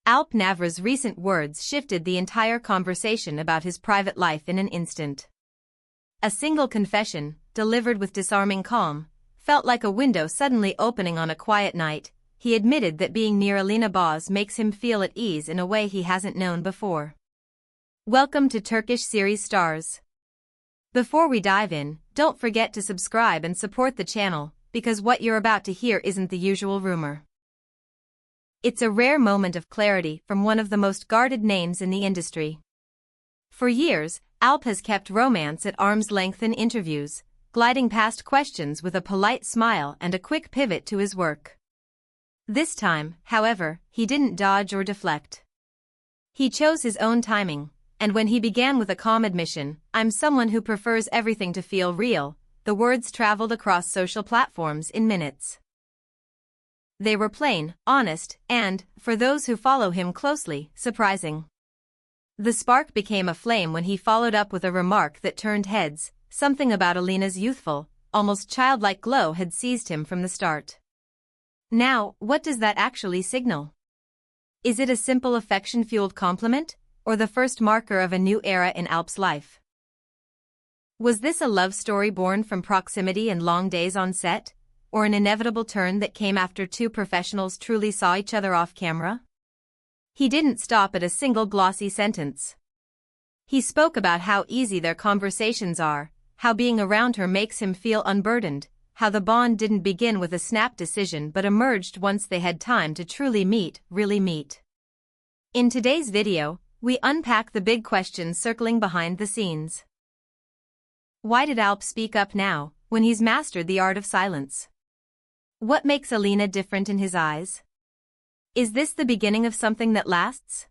Alp Navruz's recent words shifted the entire conversation about his private life in an instant. A single confession, delivered with disarming calm, felt like a window suddenly opening on a quiet night. He admitted that being near Alina makes him feel at ease in a way he hasn't known before. Welcome to Turkish series stars. Before we dive in, don't forget to subscribe and support the channel, because what you're about to hear isn't the usual rumor. It's a rare moment of clarity from one of the most guarded names in the industry. For years, Alp has kept romance at arm's length in interviews, gliding past questions with a polite smile and a quick pivot to his work. This time, however, he didn't dodge or deflect. He chose his own timing, and when he began with a calm admission, "I'm someone who prefers everything to feel real," the words traveled across social platforms in minutes. They were plain, honest, and, for those who follow him closely, surprising. The spark became a flame when he followed up with a remark that turned heads. Something about Alina's youthful, almost childlike glow had seized him from the start. Now, what does that actually signal? Is it a simple affection-fueled compliment, or the first marker of a new era in Alp's life? Was this a love story born from proximity and long days on set, or an inevitable turn that came after two professionals truly saw each other off camera? He didn't stop at a single glossy sentence. He spoke about how easy their conversations are, how being around her makes him feel unburdened, how the bond didn't begin with a snap decision but emerged once they had time to truly meet, really meet. In today's video, we unpack the big questions circling behind the scenes. Why did Alp speak up now, when he's mastered the art of silence? What makes Alina different in his eyes? Is this the beginning of something that lasts?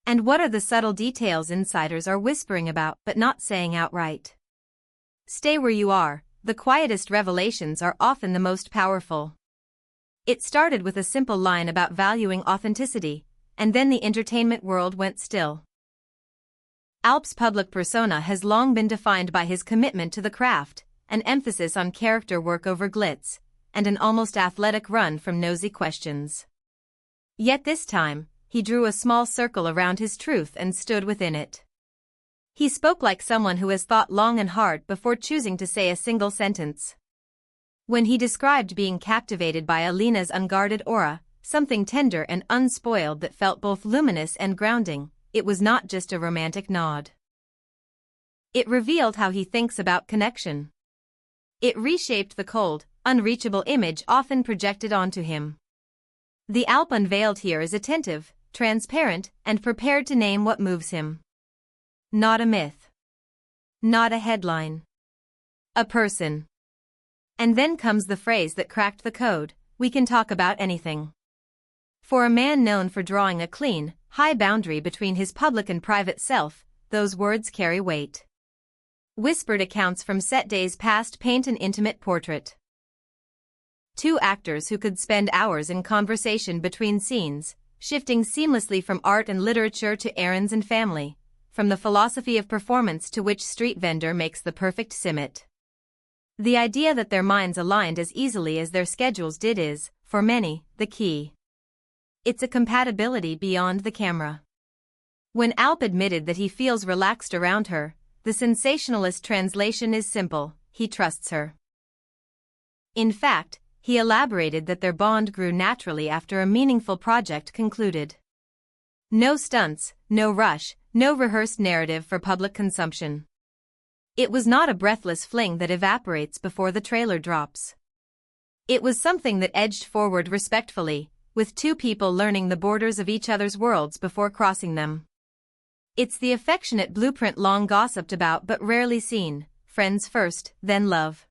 And what are the subtle details insiders are whispering about but not saying outright? Stay where you are, the quietest revelations are often the most powerful. It started with a simple line about valuing authenticity, and then the entertainment world went still. Alp's public persona has long been defined by his commitment to the craft, an emphasis on character work over glitz, and an almost athletic run from nosy questions. Yet this time, he drew a small circle around his truth and stood within it. He spoke like someone who has thought long and hard before choosing to say a single sentence. When he described being captivated by Alina's unguarded aura, something tender and unspoiled that felt both luminous and grounding, it was not just a romantic nod. It revealed how he thinks about connection. It reshaped the cold, unreachable image often projected onto him. The Alp unveiled here is attentive, transparent, and prepared to name what moves him. Not a myth. Not a headline. A person. And then comes the phrase that cracked the code: "We can talk about anything." For a man known for drawing a clean, high boundary between his public and private self, those words carry weight. Whispered accounts from set days past paint an intimate portrait. Two actors who could spend hours in conversation between scenes, shifting seamlessly from art and literature to errands and family, from the philosophy of performance to which street vendor makes the perfect simit. The idea that their minds aligned as easily as their schedules did is, for many, the key. It's a compatibility beyond the camera. When Alp admitted that he feels relaxed around her, the sensationalist translation is simple: he trusts her. In fact, he elaborated that their bond grew naturally after a meaningful project concluded. No stunts, no rush, no rehearsed narrative for public consumption. It was not a breathless fling that evaporates before the trailer drops. It was something that edged forward respectfully, with two people learning the borders of each other's worlds before crossing them. It's the affectionate blueprint long gossiped about but rarely seen: friends first, then love.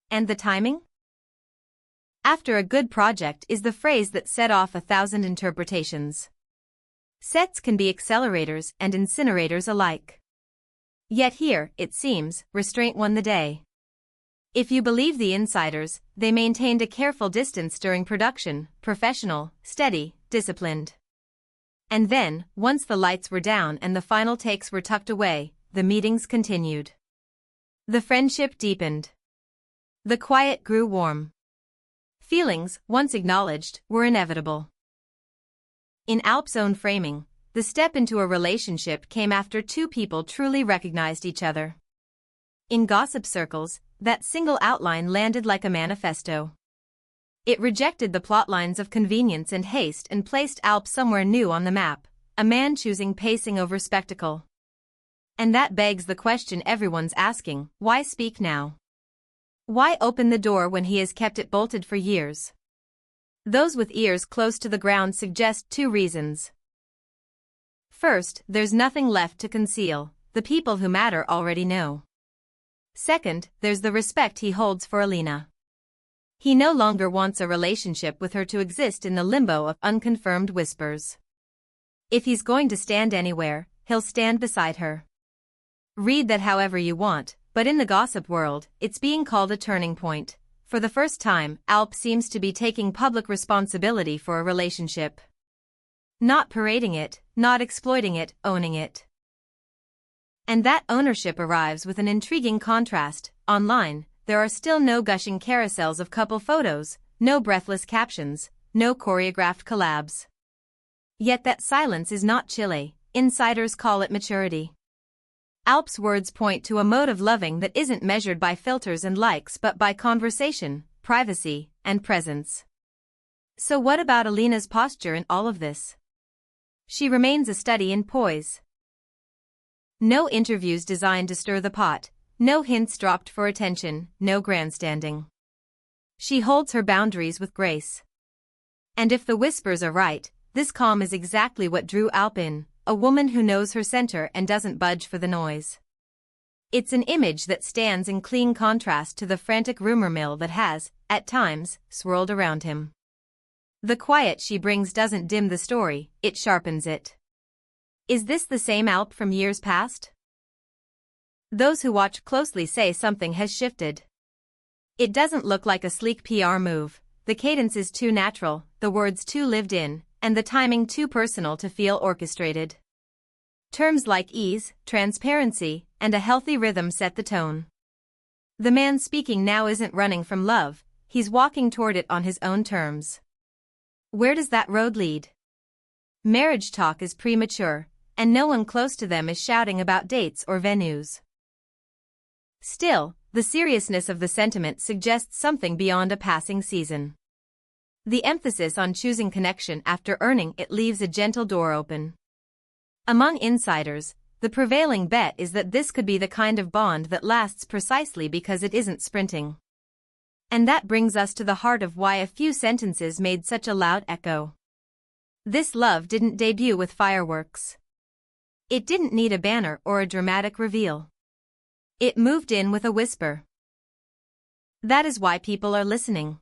And the timing? "After a good project" is the phrase that set off 1,000 interpretations. Sets can be accelerators and incinerators alike. Yet here, it seems, restraint won the day. If you believe the insiders, they maintained a careful distance during production, professional, steady, disciplined. And then, once the lights were down and the final takes were tucked away, the meetings continued. The friendship deepened. The quiet grew warm. Feelings, once acknowledged, were inevitable. In Alp's own framing, the step into a relationship came after two people truly recognized each other. In gossip circles, that single outline landed like a manifesto. It rejected the plotlines of convenience and haste and placed Alp somewhere new on the map, a man choosing pacing over spectacle. And that begs the question everyone's asking: why speak now? Why open the door when he has kept it bolted for years? Those with ears close to the ground suggest two reasons. First, there's nothing left to conceal. The people who matter already know. Second, there's the respect he holds for Alina. He no longer wants a relationship with her to exist in the limbo of unconfirmed whispers. If he's going to stand anywhere, he'll stand beside her. Read that however you want, but in the gossip world, it's being called a turning point. For the first time, Alp seems to be taking public responsibility for a relationship. Not parading it, not exploiting it, owning it. And that ownership arrives with an intriguing contrast. Online, there are still no gushing carousels of couple photos, no breathless captions, no choreographed collabs. Yet that silence is not chilly. Insiders call it maturity. Alp's words point to a mode of loving that isn't measured by filters and likes but by conversation, privacy, and presence. So what about Alina's posture in all of this? She remains a study in poise. No interviews designed to stir the pot, no hints dropped for attention, no grandstanding. She holds her boundaries with grace. And if the whispers are right, this calm is exactly what drew Alp in, a woman who knows her center and doesn't budge for the noise. It's an image that stands in clean contrast to the frantic rumor mill that has, at times, swirled around him. The quiet she brings doesn't dim the story, it sharpens it. Is this the same Alp from years past? Those who watch closely say something has shifted. It doesn't look like a sleek PR move, the cadence is too natural, the words too lived in, and the timing too personal to feel orchestrated. Terms like ease, transparency, and a healthy rhythm set the tone. The man speaking now isn't running from love, he's walking toward it on his own terms. Where does that road lead? Marriage talk is premature, and no one close to them is shouting about dates or venues. Still, the seriousness of the sentiment suggests something beyond a passing season. The emphasis on choosing connection after earning it leaves a gentle door open. Among insiders, the prevailing bet is that this could be the kind of bond that lasts precisely because it isn't sprinting. And that brings us to the heart of why a few sentences made such a loud echo. This love didn't debut with fireworks. It didn't need a banner or a dramatic reveal. It moved in with a whisper. That is why people are listening.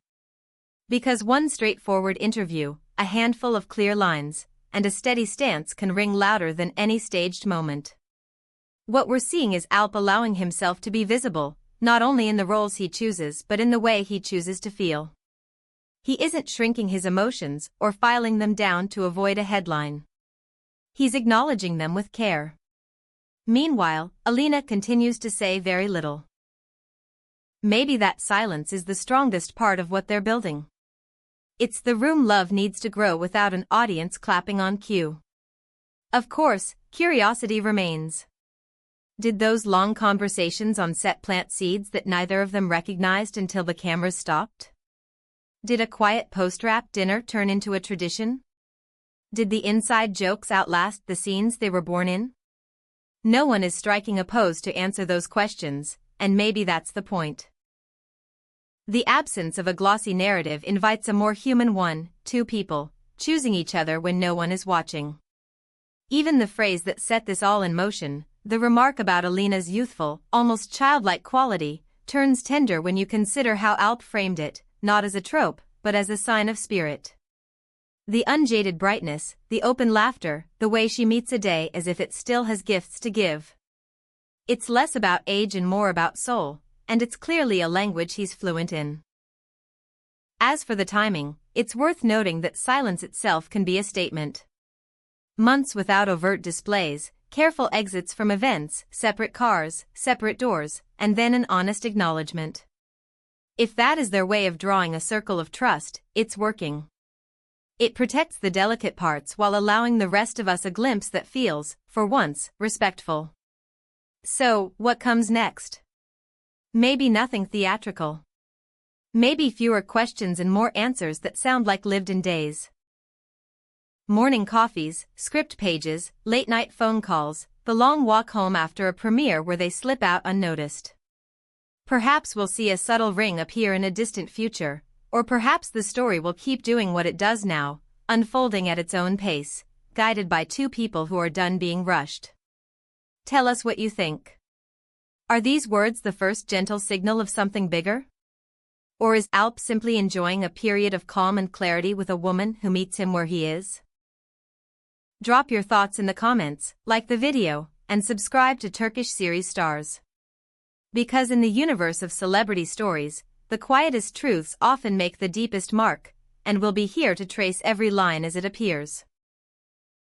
Because one straightforward interview, a handful of clear lines, and a steady stance can ring louder than any staged moment. What we're seeing is Alp allowing himself to be visible, not only in the roles he chooses but in the way he chooses to feel. He isn't shrinking his emotions or filing them down to avoid a headline. He's acknowledging them with care. Meanwhile, Alina continues to say very little. Maybe that silence is the strongest part of what they're building. It's the room love needs to grow without an audience clapping on cue. Of course, curiosity remains. Did those long conversations on set plant seeds that neither of them recognized until the cameras stopped? Did a quiet post-wrap dinner turn into a tradition? Did the inside jokes outlast the scenes they were born in? No one is striking a pose to answer those questions, and maybe that's the point. The absence of a glossy narrative invites a more human one, two people, choosing each other when no one is watching. Even the phrase that set this all in motion, the remark about Alina's youthful, almost childlike quality, turns tender when you consider how Alp framed it, not as a trope, but as a sign of spirit. The unjaded brightness, the open laughter, the way she meets a day as if it still has gifts to give. It's less about age and more about soul, and it's clearly a language he's fluent in. As for the timing, it's worth noting that silence itself can be a statement. Months without overt displays, careful exits from events, separate cars, separate doors, and then an honest acknowledgement. If that is their way of drawing a circle of trust, it's working. It protects the delicate parts while allowing the rest of us a glimpse that feels, for once, respectful. So, what comes next? Maybe nothing theatrical. Maybe fewer questions and more answers that sound like lived-in days. Morning coffees, script pages, late-night phone calls, the long walk home after a premiere where they slip out unnoticed. Perhaps we'll see a subtle ring appear in a distant future, or perhaps the story will keep doing what it does now, unfolding at its own pace, guided by two people who are done being rushed. Tell us what you think. Are these words the first gentle signal of something bigger? Or is Alp simply enjoying a period of calm and clarity with a woman who meets him where he is? Drop your thoughts in the comments, like the video, and subscribe to Turkish series stars. Because in the universe of celebrity stories, the quietest truths often make the deepest mark, and we'll be here to trace every line as it appears.